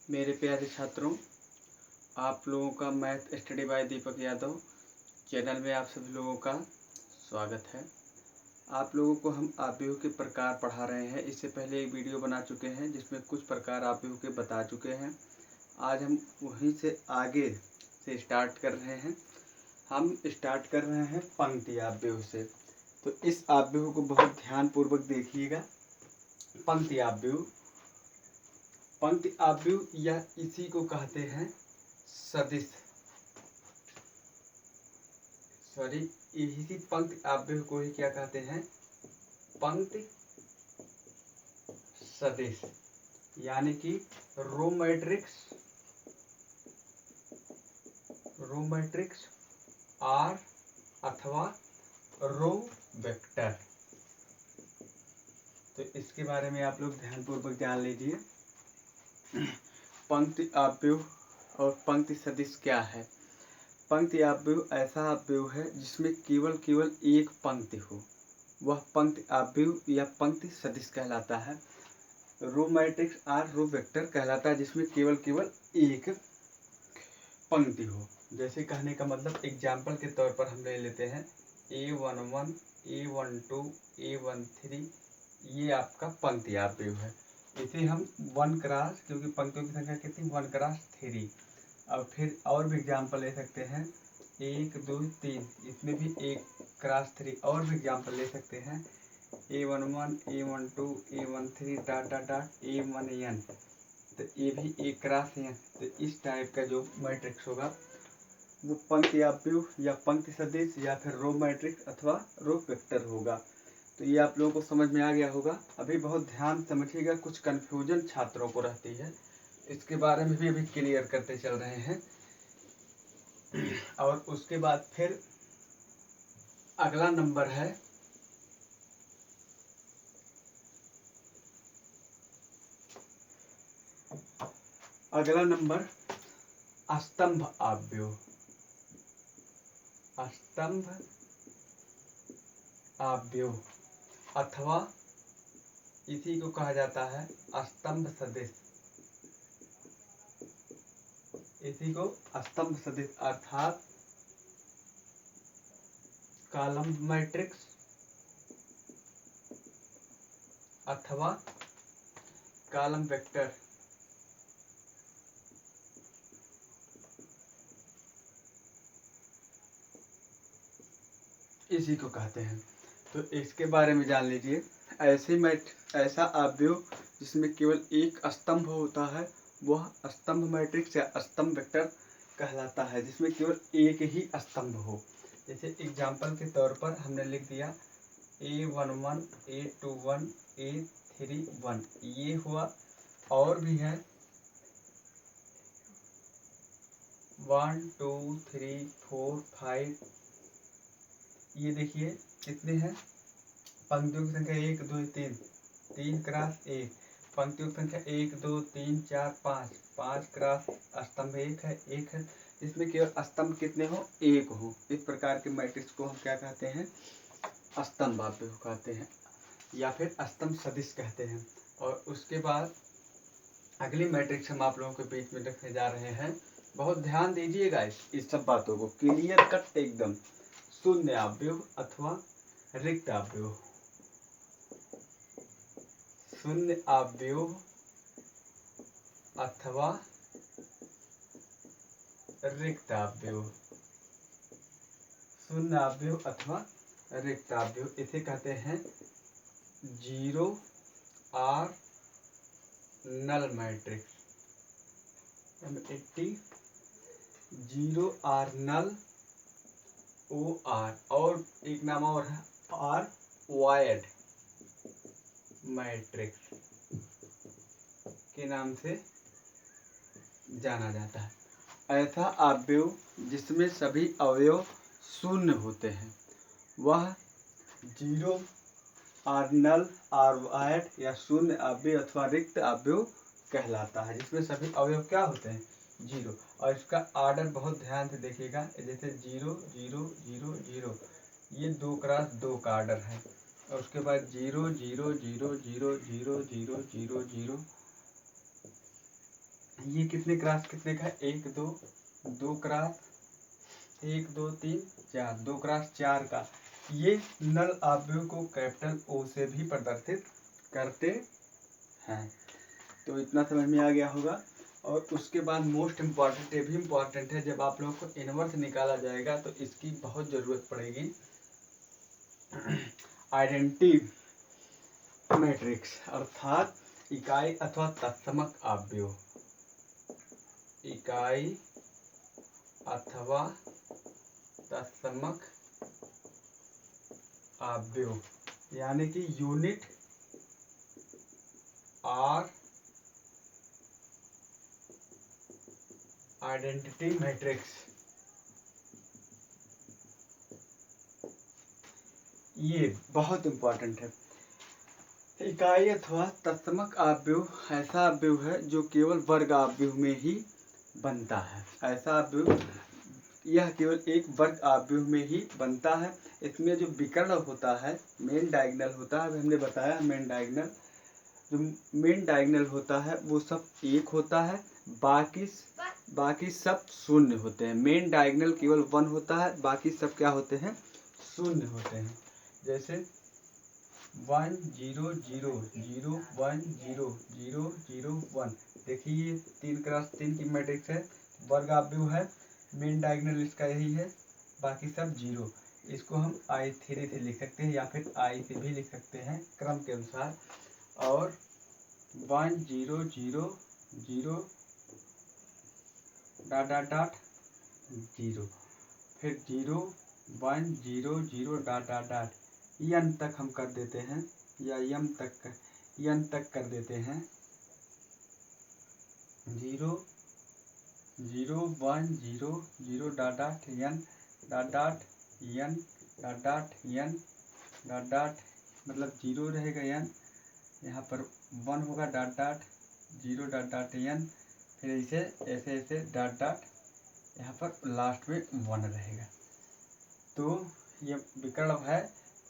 मेरे प्यारे छात्रों, आप लोगों का math study bye Deepak Yadav channel में आप सभी लोगों का स्वागत है। आप लोगों को हम आव्यूह के प्रकार पढ़ा रहे हैं। इससे पहले एक वीडियो बना चुके हैं जिसमें कुछ प्रकार आव्यूह के बता चुके हैं। आज हम वहीं से आगे से स्टार्ट कर रहे हैं। हम स्टार्ट कर रहे हैं पंक्ति आव्यूह से। तो इस आव्यूह को बहुत ध्यानपूर्वक देखिएगा। पंक्ति आव्यूह या इसी को कहते हैं सदिश। इसी पंक्ति आव्यूह को ही क्या कहते हैं? पंक्ति सदिश, यानी कि रो मैट्रिक्स आर अथवा रो वेक्टर। तो इसके बारे में आप लोग ध्यानपूर्वक जान लीजिए। पंक्ति आव्यूह और पंक्ति सदिश क्या है? पंक्ति आव्यूह ऐसा आव्यूह है जिसमें केवल एक पंक्ति हो, वह पंक्ति आव्यूह या पंक्ति सदिश कहलाता है। Row matrix or row vector कहलाता है जिसमें केवल एक पंक्ति हो। जैसे कहने का मतलब एग्जाम्पल के तौर पर हम ले लेते हैं A11, A12, A13, ये आपका पंक्ति आव्यूह है। इसे हम 1 क्रॉस, क्योंकि पंक्तियों की संख्या कितनी? 1 क्रॉस 3। अब फिर और भी एग्जाम्पल ले सकते हैं 1, 2, 3, इसमें भी 1 क्रॉस 3 और भी एग्जाम्पल ले सकते हैं A11, A12, A13 dot dot dot A1n। तो ये भी 1 क्रॉस n। तो इस टाइप का जो मैट्रिक्स होगा वो पंक्ति आव्यूह या पंक्ति सदिश या फिर रो मैट्रिक्स अथवा रो वेक्टर होगा। तो ये आप लोगों को समझ में आ गया होगा। अभी बहुत ध्यान समझिएगा, कुछ कन्फ्यूजन छात्रों को रहती है, इसके बारे में भी अभी क्लियर करते चल रहे हैं। और उसके बाद फिर अगला नंबर है स्तंभ आव्यूह। स्तंभ आव्यूह अथवा इसी को कहा जाता है स्तंभ सदिश। इसी को स्तंभ सदिश अर्थात कॉलम मैट्रिक्स अथवा कॉलम वेक्टर इसी को कहते हैं। तो इसके बारे में जान लीजिए। ऐसा आव्यूह जिसमें केवल एक स्तंभ होता है वह स्तंभ मैट्रिक्स या स्तंभ वेक्टर कहलाता है, जिसमें केवल एक ही स्तंभ हो। जैसे एग्जाम्पल के तौर पर हमने लिख दिया A11, A21, A31, ये हुआ। और भी है 1, 2, 3, 4, 5। ये देखिए कितने हैं? पंक्तियों की संख्या 1, 2, 3, 3 क्रॉस 1। पंक्तियों की संख्या 1, 2, 3, 4, 5, 5 क्रॉस स्तंभ 1 है। इसमें केवल स्तंभ कितने हो? 1 हो। इस प्रकार के मैट्रिक्स को हम क्या कहते हैं? स्तंभ आव्यूह कहते हैं या फिर स्तंभ सदिश कहते हैं। और उसके बाद अगली मैट्रिक्स हम आप लोगों के बीच में रखने जा रहे हैं। बहुत ध्यान दीजिएगा इस सब बातों को, क्लियर कट एकदम। शून्य आव्यूह अथवा रिक्त आव्यूह। शून्य आव्यूह अथवा रिक्त आव्यूह। शून्य आव्यूह अथवा रिक्त आव्यूह इसे कहते हैं 0 R null matrix. 0 R null OR, और एक नाम और है R वायर्ड मैट्रिक्स के नाम से जाना जाता है। ऐसा आव्यूह जिसमें सभी अवयव शून्य होते हैं वह 0 R नल R वायर्ड या शून्य आव्यूह अथवा रिक्त आव्यूह कहलाता है, जिसमें सभी अवयव क्या होते हैं? 0। और इसका आर्डर बहुत ध्यान से देखिएगा। जैसे 0, 0, 0, 0, ये 2 क्रॉस 2 का आर्डर है। और उसके बाद 0, 0, 0, 0, 0, 0, 0, 0, ये कितने क्रॉस कितने का है, 1 2, 2 क्रॉस 1 2 3 4, 2 क्रॉस 4 का। ये नल अवयव को कैपिटल ओ से भी प्रदर्शित करते हैं। तो इतना समझ में आ गया होगा। और उसके बाद मोस्ट इम्पॉर्टेंट, ये भी इम्पॉर्टेंट है, जब आप लोगों को इनवर्स निकाला जाएगा तो इसकी बहुत ज़रूरत पड़ेगी। आइडेंटिटी मैट्रिक्स अर्थात इकाई अथवा तत्समक अवयव, इकाई अथवा तत्समक अवयव यानी कि यूनिट और आइडेंटिटी मैट्रिक्स, ये बहुत इंपॉर्टेंट है। इकाई अथवा तत्समक अवयव ऐसा अवयव है जो केवल वर्ग अवयव में ही बनता है। ऐसा अवयव यह केवल एक वर्ग अवयव में ही बनता है। इसमें जो विकर्ण होता है, मेन डायगोनल होता है, हमने बताया मेन डायगोनल, जो मेन डायगोनल होता है वो सब 1 होता है, बाकी सब शून्य होते हैं। मेन डायगोनल केवल 1 होता है, बाकी सब क्या होते हैं, शून्य होते हैं। जैसे 1 0 0 0 1 0 0 0 1, देखिए 3 क्रॉस 3 की मैट्रिक्स है, वर्ग अवयव है, मेन डायगोनल इसका यही है, बाकी सब 0। इसको हम I3 से लिख सकते हैं या फिर I से भी लिख सकते हैं क्रम के अनुसार। और 1 0 0 0 डॉट डॉट डॉट 0, फिर 0 1 0 0 डॉट डॉट डॉट n तक हम कर देते हैं, या n तक कर देते हैं। 0 0 1 0 0 dot dot n dot dot n dot dot n dot dot, मतलब 0 रहेगा n, यहाँ पर 1 होगा dot dot 0 dot dot n, फिर ऐसे ऐसे डॉट डॉट, यहाँ पर लास्ट में 1 रहेगा। तो ये विकर्ण है,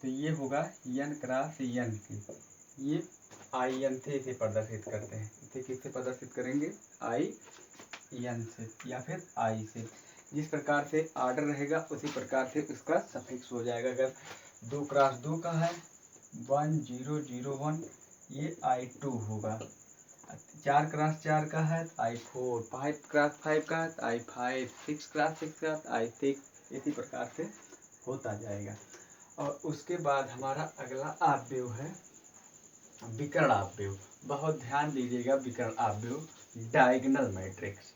तो ये होगा n क्रॉस n की, ये I n से इसे प्रदर्शित करते हैं। इसे किससे प्रदर्शित करेंगे, I n से या फिर I से। जिस प्रकार से ऑर्डर रहेगा उसी प्रकार से उसका सफिक्स हो जाएगा। अगर 2 क्रॉस 2 का है 1 0 0 1, ये I2 होगा। 4 क्रॉस 4 का है I4, 5 क्रॉस 5 का है I5, 6 क्रॉस 6 का है I6, इसी प्रकार से होता जाएगा। और उसके बाद हमारा अगला अवयव है विकर्ण अवयव। बहुत ध्यान दीजिएगा, विकर्ण अवयव डायगोनल मैट्रिक्स।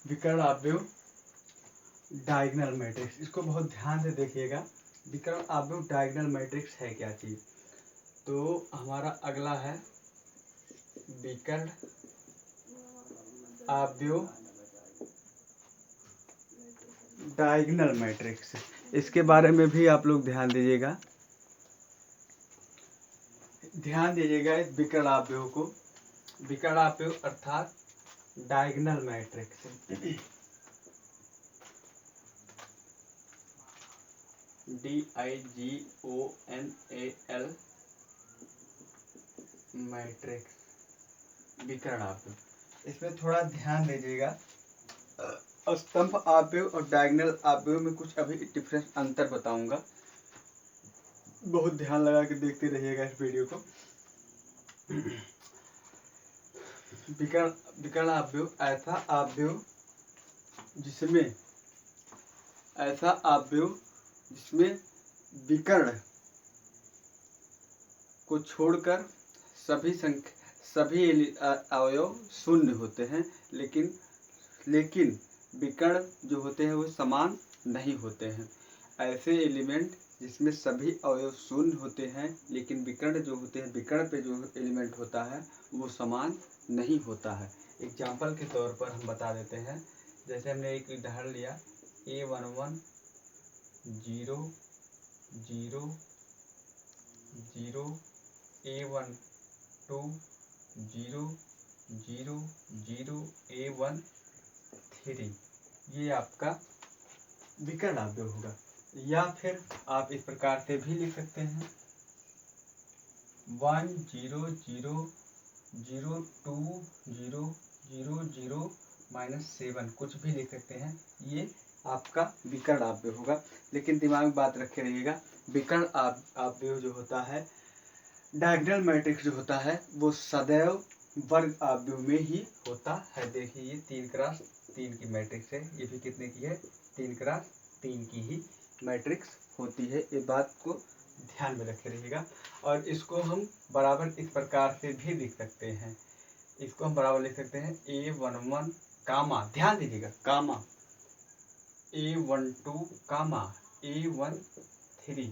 विकर्ण अवयव डायगोनल मैट्रिक्स, इसको बहुत ध्यान से देखिएगा। विकर्ण अवयव डायगोनल मैट्रिक्स है क्या चीज। तो हमारा अगला है विकर्ण अवयव डायगोनल मैट्रिक्स। इसके बारे में भी आप लोग ध्यान दीजिएगा, इस विकर्ण अवयव को। विकर्ण अवयव अर्थात डायगोनल मैट्रिक्स, DIGONAL मैट्रिक्स, विकर्ण अवयव। इसमें थोड़ा ध्यान दीजिएगा। स्तंभ अवयव और डायगोनल अवयव में कुछ अभी डिफरेंस अंतर बताऊंगा, बहुत ध्यान लगा के देखते रहिएगा इस वीडियो को। विकर्ण अवयव ऐसा अवयव जिसमें विकर्ण को छोड़कर सभी अवयव शून्य होते हैं, लेकिन विकर्ण जो होते हैं वो समान नहीं होते हैं। ऐसे एलिमेंट जिसमें सभी अवयव शून्य होते हैं, लेकिन विकर्ण जो होते हैं, विकर्ण पे जो एलिमेंट होता है वो समान नहीं होता है। एग्जाम्पल के तौर पर हम बता देते हैं। जैसे हमने एक उदाहरण लिया A11 0 0 0, A12 0 0 0, A13, ये आपका विकर्ण अवयव होगा। या फिर आप इस प्रकार से भी लिख सकते हैं 1 0 0 0 2 0 0 0 -7 कुछ भी लिख सकते हैं। ये आपका विकर्ण आव्यूह होगा। लेकिन दिमाग में बात रखे रहिएगा, विकर्ण आव्यूह जो होता है, डायगोनल मैट्रिक्स जो होता है, वो सदैव वर्ग आव्यूह में ही होता है। देखिए ये 3x3 की मैट्रिक्स है, ये भी कितने की है, 3x3 की ही मैट्रिक्स होती है। ये बात को ध्यान में रखे रहिएगा। और इसको हम बराबर इस प्रकार से भी लिख सकते हैं, इसको हम बराबर लिख सकते हैं A11 कामा, ध्यान दीजिएगा, कामा A12 कामा A13।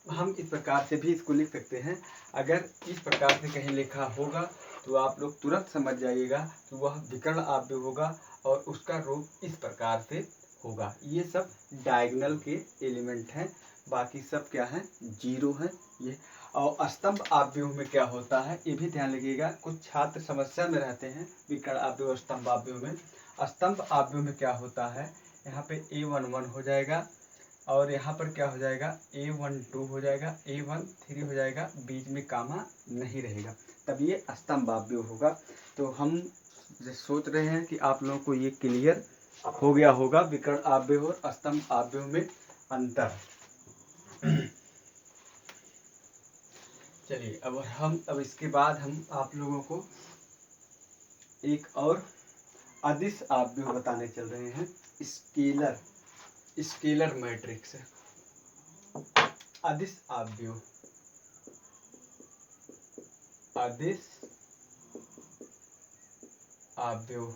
हम इस प्रकार से भी इसको लिख सकते हैं। अगर इस प्रकार से कहीं लिखा होगा तो आप लोग तुरंत समझ जाइएगा कि वह विकर्ण आव्यूह होगा और उसका रूप इस प्रकार से होगा। ये सब डायगोनल के एलिमेंट हैं, बाकी सब क्या हैं, जीरो हैं ये। और स्तंभ आव्यूह में क्या होता है ये भी ध्यान रखिएगा। कुछ छात्र समस्या में रहते हैं विकर्ण आव्यूह और स्तंभ आव्यूह में। स्तंभ आव्यूह में क्या होता है, यहाँ पे A11 हो जाएगा और यहाँ पर क्या हो जाएगा, A12 हो जाएगा, A13 हो जाएगा, बीच में कामा नहीं रहेगा, तब ये स्तंभ आव्यूह होगा। तो हम सोच रहे हैं कि आप लोगों को ये क्लियर हो गया होगा विकर्ण आव्यूह और स्तंभ आव्यूह में अंतर। चलिए अब इसके बाद हम आप लोगों को एक और अदिश आव्यूह बताने चल रहे हैं, स्केलर मैट्रिक्स। अदिश आव्यूह, अदिश आव्यूह,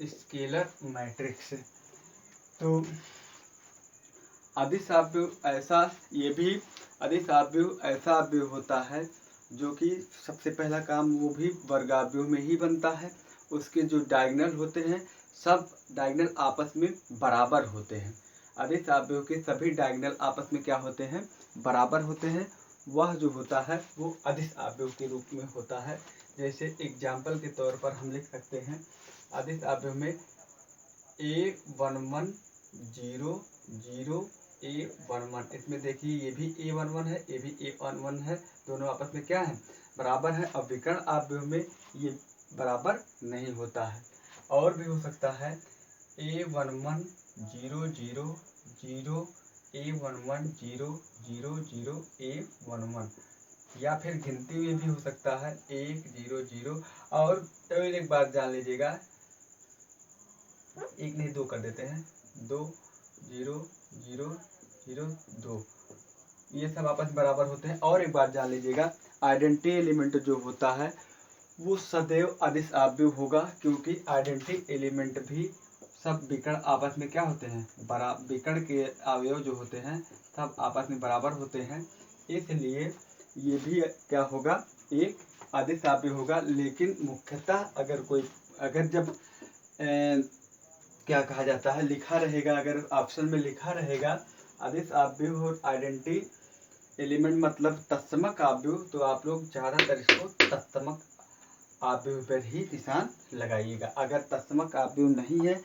स्केलर मैट्रिक्स। तो अदिश आव्यूह ऐसा, ये भी अदिश आव्यूह ऐसा आव्यूह होता है जो कि सबसे पहला काम वो भी वर्ग आव्यूह में ही बनता है। उसके जो डायगोनल होते हैं सब डायगोनल आपस में बराबर होते हैं। अदिश आव्यूह के सभी डायगोनल आपस में क्या होते हैं, बराबर होते हैं। वह जो होता है वो अदिश आव्यूह के रूप में होता है। जैसे एग्जाम्पल के तौर पर हम लिख सकते हैं अदिश आव्यूह में A11 0 0 A11। इसमें देखिए ये भी A11 है, ये भी A11 है, दोनों आपस में क्या है, बराबर है। अब विकर्ण आव्यूह में ये बराबर नहीं होता है। और भी हो सकता है A11 0 0 0 A11 0 0 0 A11, या फिर गिनती में भी हो सकता है 1 0 0। और एक बात जान लीजिएगा, एक नहीं दो कर देते हैं, 2 0 0 0 2, ये सब आपस में बराबर होते हैं। और एक बात जान लीजिएगा, आइडेंटिटी एलिमेंट जो होता है वो सदैव अदिश आव्यूह होगा, क्योंकि आइडेंटिटी एलिमेंट भी सब विकर्ण आपस में क्या होते हैं, विकर्ण के अवयव जो होते हैं सब आपस में बराबर होते हैं, इसलिए ये भी क्या होगा, एक अदिश आव्यूह होगा। लेकिन मुख्यतः अगर जब क्या कहा जाता है, लिखा रहेगा, अगर ऑप्शन में लिखा रहेगा अदिश आव्यूह और आइडेंटिटी एलिमेंट मतलब तत्समक आव्यूह, तो आप लोग ज़्यादातर इसको तत्समक आव्यूह पर ही निशान लगाइएगा। अगर तत्समक आव्यूह नहीं है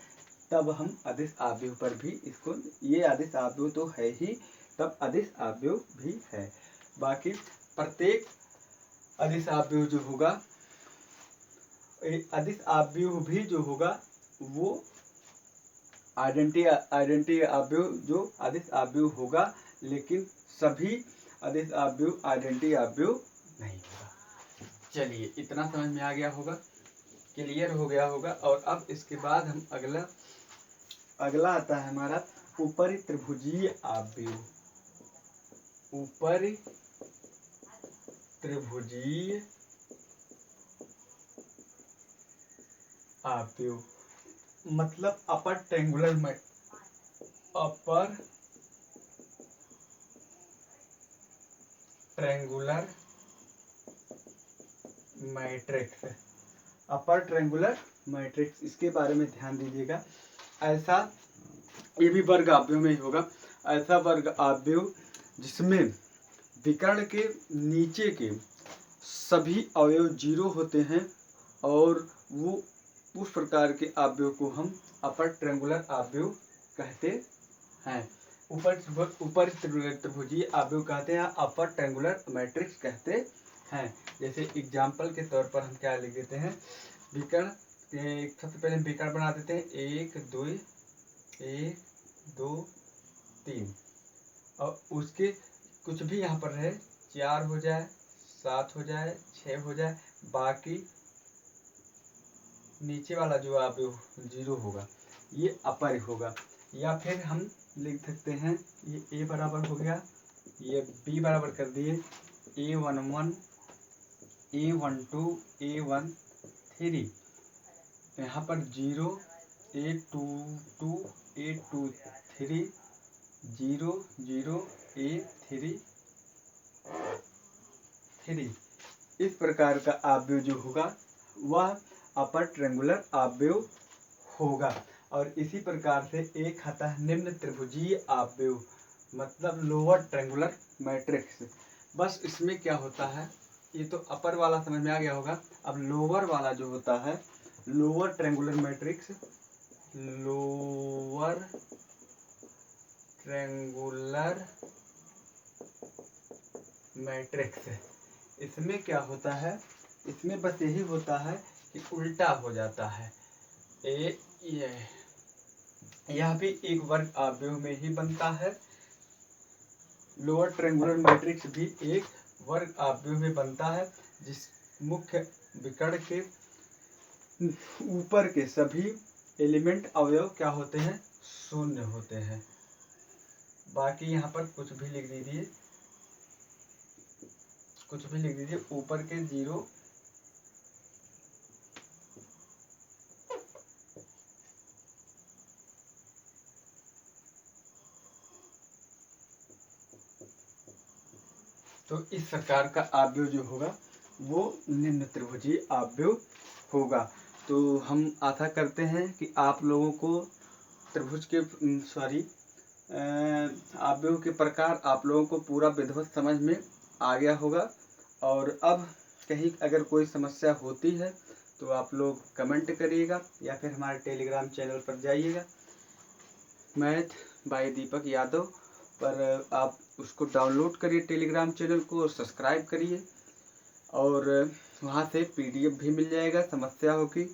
तब हम अदिश आव्यूह पर भी इसको, ये अदिश आव्यूह तो है ही, तब अदिश आव्यूह भी है। बाकी प्रत्येक अदिश आव्यूह जो होगा, अदिश आव्यूह भी जो होगा वो आइडेंटिटी आव्यूह जो अदिश आव्यूह होगा, लेकिन सभी अदिश आव्यूह आइडेंटिटी आव्यूह नहीं होगा। चलिए इतना समझ में आ गया होगा, क्लियर हो गया होगा। और अब इसके बाद हम अगला आता है हमारा ऊपरी त्रिभुजीय आव्यूह। ऊपरी त्रिभुजीय आव्यूह मतलब upper triangular matrix. Upper triangular matrix, इसके बारे में ध्यान दीजिएगा। ऐसा, ये भी वर्ग आव्यूह में ही होगा, ऐसा वर्ग आव्यूह जिसमें विकर्ण के नीचे के सभी अवयव जीरो होते हैं और वो उस प्रकार के अवयव को हम अपर ट्रायंगुलर अवयव कहते हैं। ऊपर त्रिभुजीय अवयव कहते हैं, अपर ट्रायंगुलर मैट्रिक्स कहते हैं। जैसे एग्जाम्पल के तौर पर हम क्या लिख देते हैं, विकर्ण। सबसे पहले हम विकर्ण बना देते हैं, 1 2 3, और उसके कुछ भी यहाँ पर रहे, 4 हो जाए, 7 हो जाए, 6 हो जाए, बाकी नीचे वाला जो अवयव 0 होगा ये अपर होगा। या फिर हम लिख सकते हैं, ये a बराबर हो गया, ये b बराबर कर दिए, a11 a12 a13, यहाँ पर 0 a22 a23 0 0 a33। इस प्रकार का अवयव जो होगा वह अपर ट्रायंगुलर अवयव होगा। और इसी प्रकार से एक आता है निम्न त्रिभुजीय अवयव, मतलब लोअर ट्रायंगुलर मैट्रिक्स। बस इसमें क्या होता है, ये तो अपर वाला समझ में आ गया होगा। अब लोअर वाला जो होता है, lower triangular matrix, lower triangular matrix, इसमें क्या होता है, इसमें बस यही होता है कि उल्टा हो जाता है। यह भी एक वर्ग अवयव में ही बनता है। लोअर ट्रायंगुलर मैट्रिक्स भी एक वर्ग अवयव में बनता है, जिस मुख्य विकर्ण के ऊपर के सभी एलिमेंट अवयव क्या होते हैं, शून्य होते हैं। बाकी यहाँ पर कुछ भी लिख दीजिए, ऊपर के 0 तो इस प्रकार का अवयव जो होगा वो निम्न त्रिभुजीय अवयव होगा। तो हम आशा करते हैं कि आप लोगों को त्रिभुज के अवयव के प्रकार आप लोगों को पूरा विधिवत समझ में आ गया होगा। और अब कहीं अगर कोई समस्या होती है तो आप लोग कमेंट करिएगा या फिर हमारे टेलीग्राम चैनल पर जाइएगा, मैथ बाय दीपक यादव पर आप उसको डाउनलोड करिए टेलीग्राम चैनल को, और सब्सक्राइब करिए, और वहाँ से PDF भी मिल जाएगा। समस्या होगी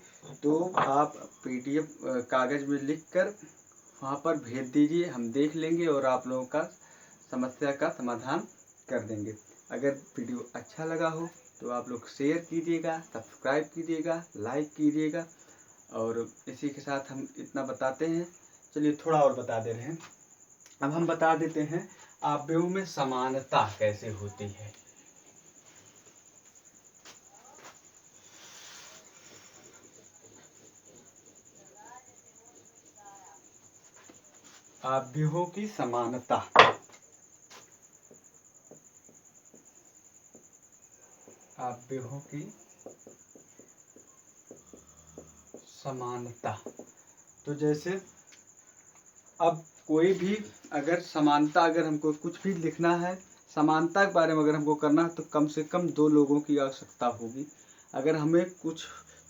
तो आप PDF कागज़ में लिखकर वहाँ पर भेज दीजिए, हम देख लेंगे और आप लोगों का समस्या का समाधान कर देंगे। अगर वीडियो अच्छा लगा हो तो आप लोग शेयर कीजिएगा, सब्सक्राइब कीजिएगा, लाइक कीजिएगा। और इसी के साथ हम इतना बताते हैं। चलिए थोड़ा और बता दे रहे हैं। अब हम बता देते हैं अवयव में समानता कैसे होती है। अवयवों की समानता, अवयवों की समानता। तो जैसे अब कोई भी अगर समानता, अगर हमको कुछ भी लिखना है, समानता के बारे में अगर हमको करना है तो कम से कम 2 लोगों की आवश्यकता होगी। अगर हमें कुछ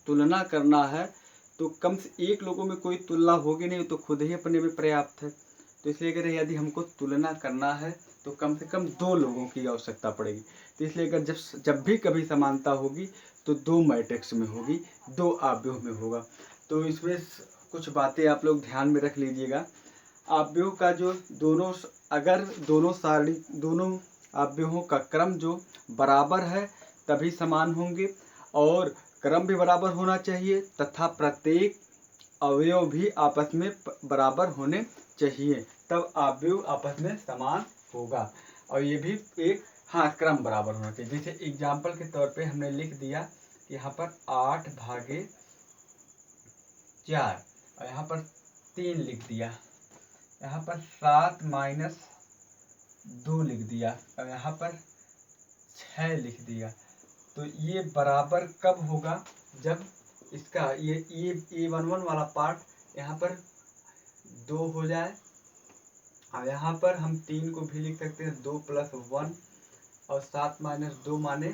तुलना करना है तो कम से 1 लोगों में कोई तुलना होगी नहीं, तो खुद ही अपने में पर्याप्त है। तो इसलिए अगर यदि हमको तुलना करना है तो कम से कम 2 लोगों की आवश्यकता पड़ेगी। तो इसलिए अगर जब भी कभी समानता होगी तो 2 मैट्रिक्स में होगी, 2 अवयव में होगा। तो इसमें कुछ बातें आप लोग ध्यान में रख लीजिएगा। अवयव का जो अगर दोनों अवयवों का क्रम जो बराबर है तभी समान होंगे, और क्रम भी बराबर होना चाहिए तथा प्रत्येक अवयव भी आपस में बराबर होने चाहिए, तब अवयव आपस में समान होगा। और ये भी एक क्रम बराबर होना चाहिए। जैसे एग्जाम्पल के तौर पे हमने लिख दिया कि यहाँ पर 8/4 और यहाँ पर 3 लिख दिया, यहाँ पर 7-2 लिख दिया, और यहाँ पर 6 लिख दिया। तो ये बराबर कब होगा, जब इसका ये A11 वाला पार्ट यहाँ पर 2 हो जाए, और यहाँ पर हम 3 को भी लिख सकते हैं 2 + 1, और 7 - 2 माने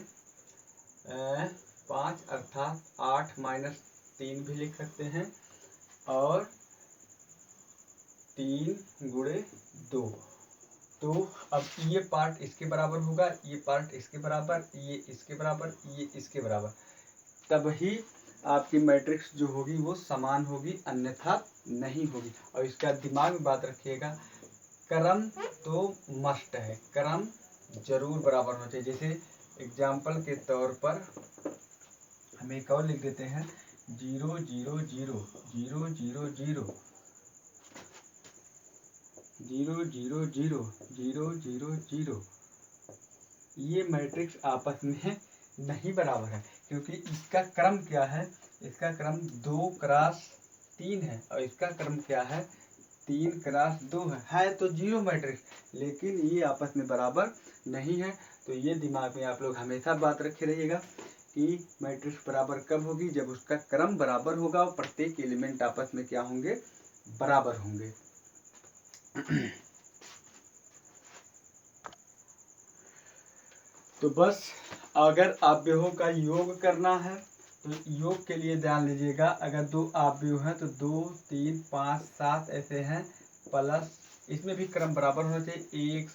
5 अर्थात 8 माइनस 3 भी लिख सकते हैं और 3 गुणे 2। तो अब ये पार्ट इसके बराबर होगा, ये पार्ट इसके बराबर, ये इसके बराबर, ये इसके बराबर, तभी आपकी मैट्रिक्स जो होगी वो समान होगी, अन्यथा नहीं होगी। और इसका दिमाग में बात रखिएगा, क्रम तो मस्ट है, क्रम जरूर बराबर होना चाहिए। जैसे एग्जाम्पल के तौर पर हम एक और लिख देते हैं 0 0 0 0 0 0 0 0 0 0 0 0। ये मैट्रिक्स आपस में नहीं बराबर है, क्योंकि इसका क्रम क्या है, इसका क्रम 2 क्रॉस 3 है और इसका क्रम क्या है 3 क्रॉस 2 है तो जीरो मैट्रिक्स, लेकिन ये आपस में बराबर नहीं है। तो ये दिमाग में आप लोग हमेशा बात रखे रहिएगा कि मैट्रिक्स बराबर कब होगी, जब उसका क्रम बराबर होगा और प्रत्येक एलिमेंट आपस में क्या होंगे, बराबर होंगे। तो बस अगर आव्यूहों का योग करना है तो योग के लिए ध्यान लीजिएगा, अगर 2 आव्यूह हैं तो 2 3 5 7 ऐसे हैं, प्लस इसमें भी क्रम बराबर होना चाहिए, 1